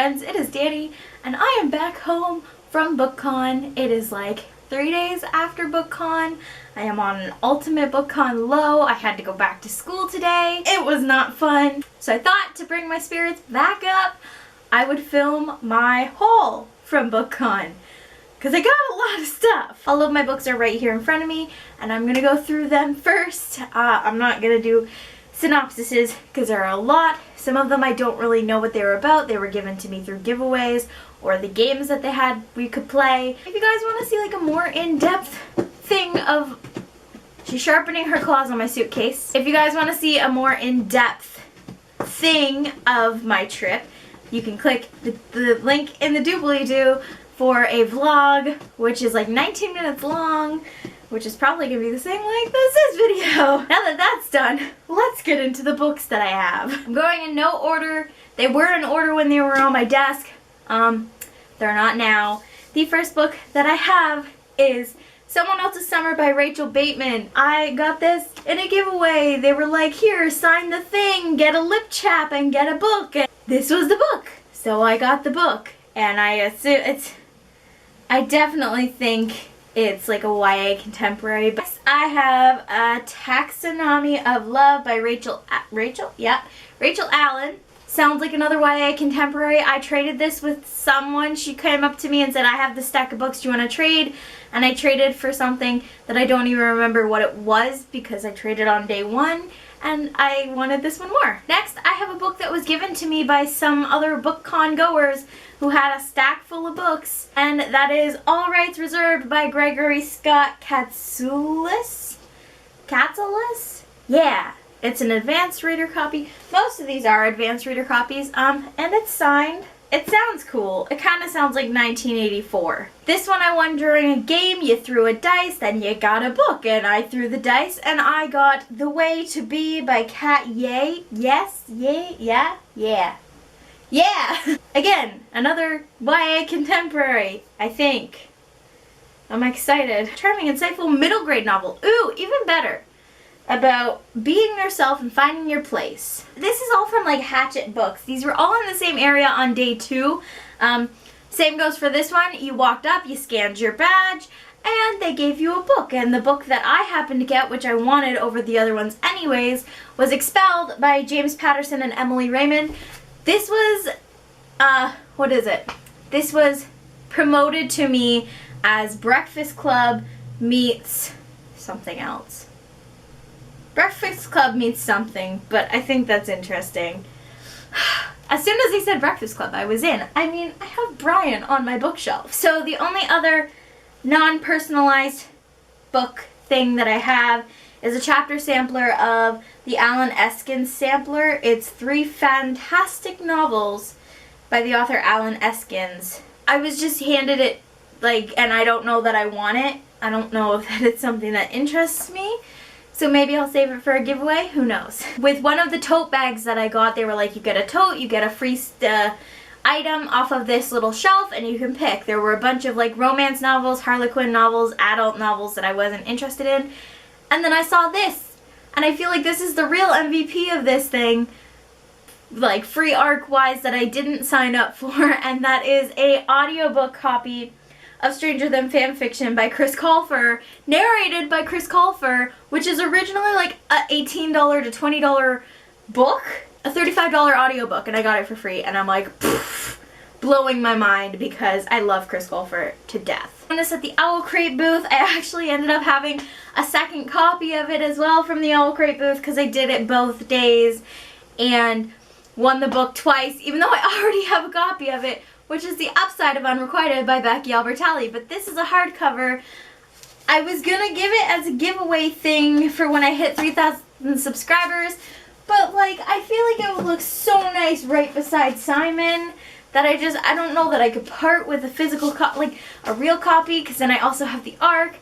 friends, it is Danny, and I am back home from Bookcon. It is like 3 days after Bookcon. I am on an ultimate Bookcon low. I had to go back to school today. It was not fun. So I thought to bring my spirits back up, I would film my haul from Bookcon, because I got a lot of stuff. All of my books are right here in front of me, and I'm gonna go through them first. I'm not gonna do synopsises because there are a lot. Some of them I don't really know what they were about. They were given to me through giveaways or the games that they had we could play. If you guys want to see like a more in-depth thing of... She's sharpening her claws on my suitcase. If you guys want to see a more in-depth thing of my trip, you can click the link in the doobly-doo for a vlog, which is like 19 minutes long, which is probably going to be the same length as this video. Now that that's done, let's get into the books that I have. I'm going in no order. They were in order when they were on my desk. They're not now. The first book that I have is Someone Else's Summer by Rachel Bateman. I got this in a giveaway. They were like, here, sign the thing, get a lip chap, and get a book. And this was the book. So I got the book. And I assume I definitely think it's like a YA contemporary. But I have a Taxonomy of Love by Rachel Allen. Sounds like another YA contemporary. I traded this with someone. She came up to me and said, I have this stack of books, do you want to trade? And I traded for something that I don't even remember what it was because I traded on day one and I wanted this one more. Next, I have a book that was given to me by some other Bookcon goers who had a stack full of books, and that is All Rights Reserved by Gregory Scott Katsulis? Yeah. It's an advanced reader copy. Most of these are advanced reader copies, and it's signed. It sounds cool. It kind of sounds like 1984. This one I won during a game. You threw a dice, then you got a book, and I threw the dice, and I got The Way to Be by Kat Ye. Yes, yeah. Again, another YA contemporary, I think. I'm excited. Charming, insightful middle grade novel. Ooh, even better. About being yourself and finding your place. This is all from like Hatchet Books. These were all in the same area on day 2. Same goes for this one. You walked up, you scanned your badge, and they gave you a book. And the book that I happened to get, which I wanted over the other ones anyways, was Expelled by James Patterson and Emily Raymond. This was, This was promoted to me as Breakfast Club meets something else. Breakfast Club means something, but I think that's interesting. As soon as he said Breakfast Club, I was in. I mean, I have Brian on my bookshelf. So the only other non-personalized book thing that I have is a chapter sampler of the Alan Eskins sampler. It's 3 fantastic novels by the author Alan Eskins. I was just handed it, and I don't know that I want it. I don't know if that it's something that interests me. So maybe I'll save it for a giveaway, who knows. With one of the tote bags that I got, they were like, you get a tote, you get a free item off of this little shelf, and you can pick. There were a bunch of like romance novels, Harlequin novels, adult novels that I wasn't interested in. And then I saw this, and I feel like this is the real MVP of this thing, like free ARC-wise, that I didn't sign up for, and that is a audiobook copy of Stranger Than Fanfiction by Chris Colfer, narrated by Chris Colfer, which is originally like a $18 to $20 book, a $35 audiobook, and I got it for free, and I'm like, poof, blowing my mind because I love Chris Colfer to death. On this at the Owl Crate booth, I actually ended up having a second copy of it as well from the Owl Crate booth because I did it both days and won the book twice, even though I already have a copy of it, which is The Upside of Unrequited by Becky Albertalli. But this is a hardcover. I was gonna give it as a giveaway thing for when I hit 3,000 subscribers, but like, I feel like it would look so nice right beside Simon that I don't know that I could part with a physical a real copy, because then I also have the ARC.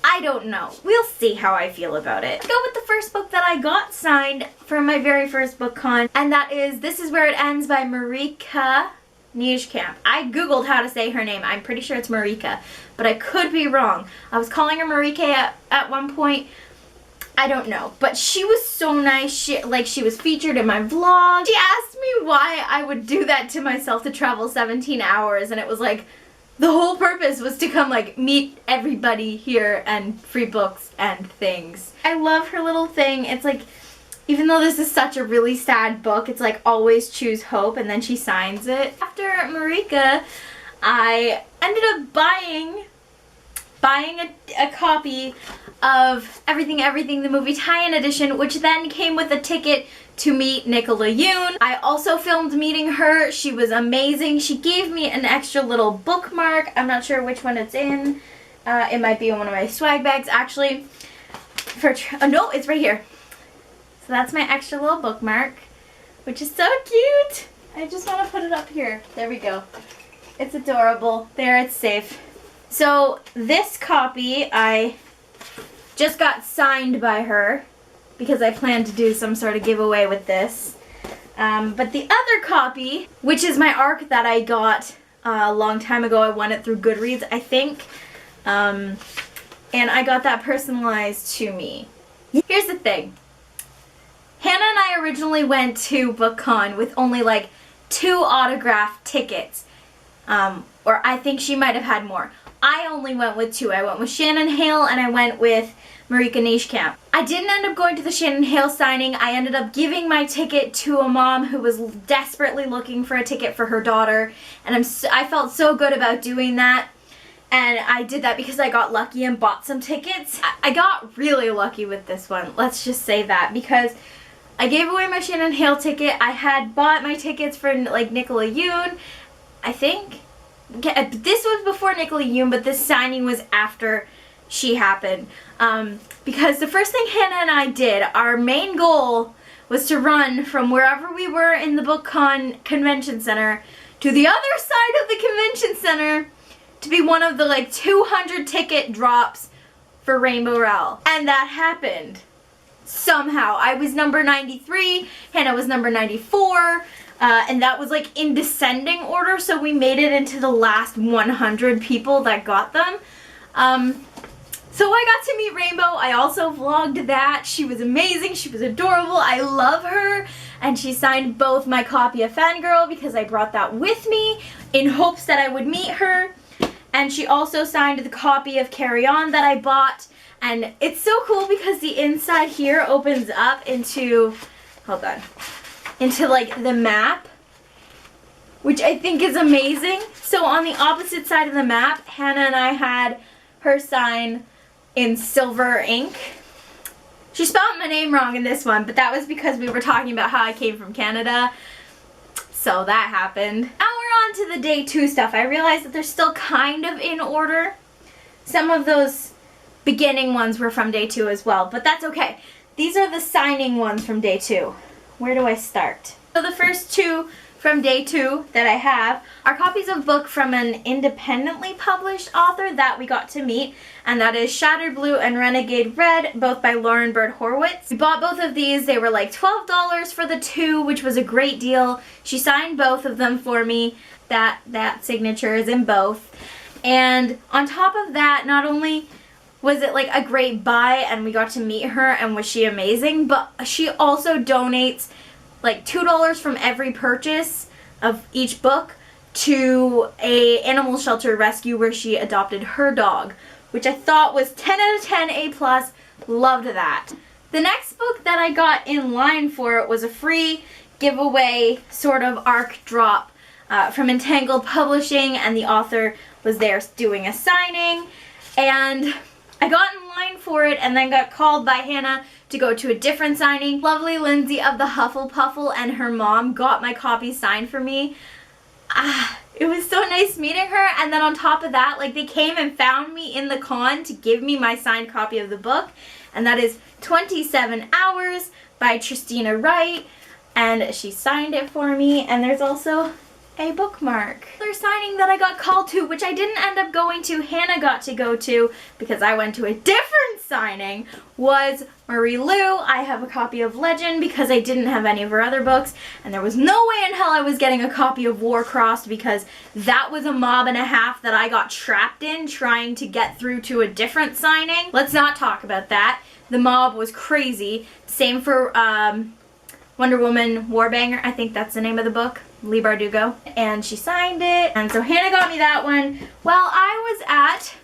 I don't know. We'll see how I feel about it. Let's go with the first book that I got signed for my very first Bookcon, and that is This Is Where It Ends by Marika Nijkamp. I googled how to say her name. I'm pretty sure it's Marika, but I could be wrong. I was calling her Marika at one point. I don't know, but she was so nice. She was featured in my vlog. She asked me why I would do that to myself to travel 17 hours, and it was like, the whole purpose was to come like meet everybody here and free books and things. I love her little thing. It's like, even though this is such a really sad book, it's like always choose hope, and then she signs it. After Marika, I ended up buying a copy of Everything, the movie tie-in edition, which then came with a ticket to meet Nicola Yoon. I also filmed meeting her. She was amazing. She gave me an extra little bookmark. I'm not sure which one it's in. It might be in one of my swag bags, actually. Oh no, it's right here. So that's my extra little bookmark, which is so cute. I just want to put it up here. There we go. It's adorable. There, it's safe. So this copy I just got signed by her because I plan to do some sort of giveaway with this. But the other copy, which is my ARC that I got a long time ago, I won it through Goodreads, I think. And I got that personalized to me. Here's the thing. Hannah and I originally went to Bookcon with only like 2 autographed tickets. Or I think she might have had more. I only went with 2. I went with Shannon Hale and I went with Marika Nijkamp. I didn't end up going to the Shannon Hale signing. I ended up giving my ticket to a mom who was desperately looking for a ticket for her daughter. And I felt so good about doing that. And I did that because I got lucky and bought some tickets. I got really lucky with this one. Let's just say that, because I gave away my Shannon Hale ticket. I had bought my tickets for like Nicola Yoon, I think. This was before Nicola Yoon, but this signing was after she happened. Because the first thing Hannah and I did, our main goal was to run from wherever we were in the Bookcon Convention Center to the other side of the Convention Center to be one of the like 200 ticket drops for Rainbow Rowell. And that happened. Somehow. I was number 93, Hannah was number 94, and that was like in descending order, so we made it into the last 100 people that got them. So I got to meet Rainbow. I also vlogged that. She was amazing. She was adorable. I love her. And she signed both my copy of Fangirl because I brought that with me in hopes that I would meet her. And she also signed the copy of Carry On that I bought. And it's so cool because the inside here opens up into, hold on, into like the map, which I think is amazing. So on the opposite side of the map, Hannah and I had her sign in silver ink. She spelled my name wrong in this one, but that was because we were talking about how I came from Canada. So that happened. Now we're on to the day 2 stuff. I realized that they're still kind of in order. Some of those beginning ones were from day 2 as well, but that's okay. These are the signing ones from day 2. Where do I start? So the first 2 from day 2 that I have are copies of book from an independently published author that we got to meet, and that is Shattered Blue and Renegade Red, both by Lauren Bird Horwitz. We bought both of these. They were like $12 for the 2, which was a great deal. She signed both of them for me. That signature is in both. And on top of that, not only was it like a great buy and we got to meet her and was she amazing, but she also donates like $2 from every purchase of each book to a animal shelter rescue where she adopted her dog, which I thought was 10 out of 10, A+, loved that. The next book that I got in line for was a free giveaway sort of ARC drop from Entangled Publishing, and the author was there doing a signing, and I got in line for it and then got called by Hannah to go to a different signing. Lovely Lindsay of the Hufflepuffle and her mom got my copy signed for me. It was so nice meeting her, and then on top of that, like, they came and found me in the con to give me my signed copy of the book, and that is 27 Hours by Tristina Wright, and she signed it for me, and there's also a bookmark. Another signing that I got called to, which I didn't end up going to, Hannah got to go to because I went to a different signing, was Marie Lu. I have a copy of Legend because I didn't have any of her other books, and there was no way in hell I was getting a copy of Warcrossed because that was a mob and a half that I got trapped in trying to get through to a different signing. Let's not talk about that. the mob was crazy. Same for Wonder Woman Warbanger, I think that's the name of the book, Leigh Bardugo. And she signed it, and so Hannah got me that one while I was at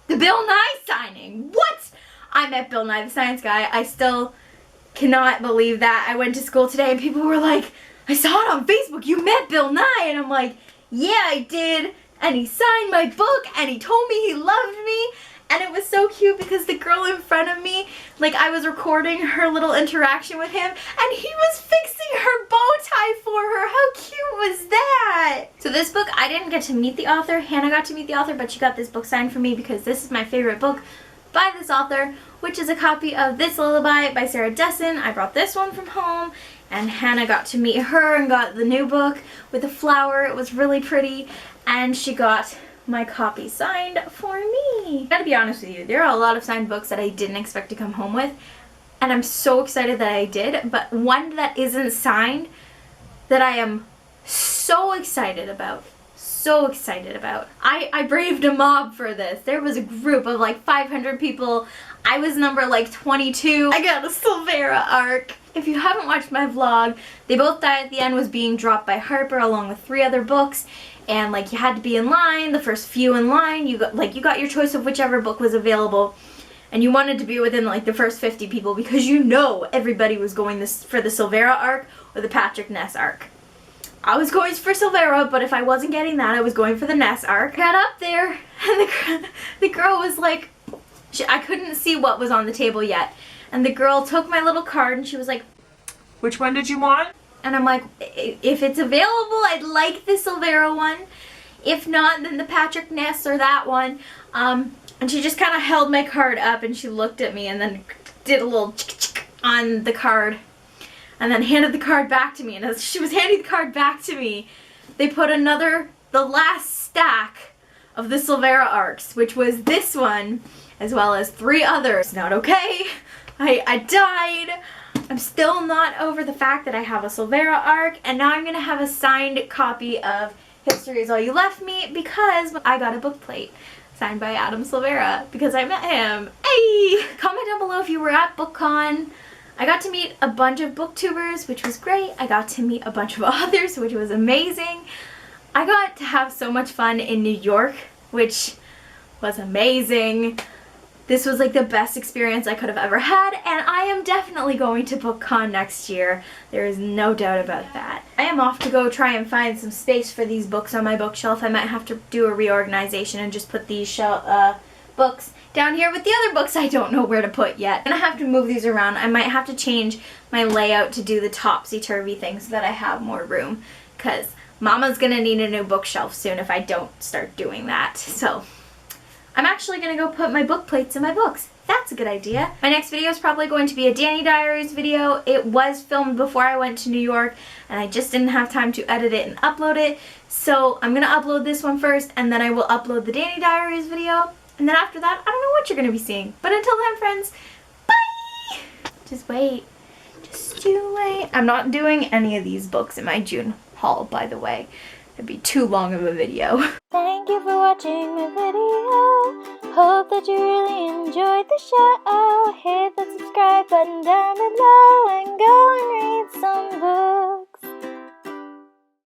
the Bill Nye signing. What? I met Bill Nye the Science Guy. I still cannot believe that. I went to school today and people were like, I saw it on Facebook, you met Bill Nye. And I'm like, yeah, I did. And he signed my book and he told me he loved me. And it was so cute because the girl in front of me, like I was recording her little interaction with him and he was fixing her bow tie for her. How cute was that? So this book, I didn't get to meet the author. Hannah got to meet the author, but she got this book signed for me because this is my favorite book by this author, which is a copy of This Lullaby by Sarah Dessen. I brought this one from home and Hannah got to meet her and got the new book with a flower. It was really pretty, and she got my copy signed for me. I gotta be honest with you, there are a lot of signed books that I didn't expect to come home with, and I'm so excited that I did, but one that isn't signed that I am so excited about. So excited about. I braved a mob for this. There was a group of like 500 people. I was number like 22. I got a Silvera arc. If you haven't watched my vlog, They Both Die at the End was being dropped by Harper along with 3 other books, and like you had to be in line, the first few in line, you got your choice of whichever book was available, and you wanted to be within like the first 50 people because you know everybody was going for the Silvera arc or the Patrick Ness arc. I was going for Silvera, but if I wasn't getting that, I was going for the Ness arc. Got up there, and the girl was like, I couldn't see what was on the table yet, and the girl took my little card and she was like, which one did you want? and I'm like, if it's available, I'd like the Silvera one. If not, then the Patrick Ness or that one. And she just kind of held my card up and she looked at me and then did a little on the card. And then handed the card back to me. And as she was handing the card back to me, they put the last stack of the Silvera arcs, which was this one, as well as 3 others. Not okay. I died. I'm still not over the fact that I have a Silvera arc, and now I'm going to have a signed copy of History Is All You Left Me because I got a book plate signed by Adam Silvera because I met him. Hey! Comment down below if you were at Bookcon. I got to meet a bunch of booktubers, which was great. I got to meet a bunch of authors, which was amazing. I got to have so much fun in New York, which was amazing. This was like the best experience I could have ever had, and I am definitely going to Bookcon next year. There is no doubt about that. I am off to go try and find some space for these books on my bookshelf. I might have to do a reorganization and just put these books down here with the other books I don't know where to put yet. And I have to move these around. I might have to change my layout to do the topsy-turvy thing so that I have more room, because Mama's gonna need a new bookshelf soon if I don't start doing that. So I'm actually going to go put my book plates in my books. That's a good idea. My next video is probably going to be a Danny Diaries video. It was filmed before I went to New York, and I just didn't have time to edit it and upload it. So I'm going to upload this one first, and then I will upload the Danny Diaries video. And then after that, I don't know what you're going to be seeing. But until then, friends, bye! Just wait. Just you wait. I'm not doing any of these books in my June haul, by the way. It'd be too long of a video. Thank you for watching my video. Hope that you really enjoyed the show. Hit that subscribe button down below and go and read some books.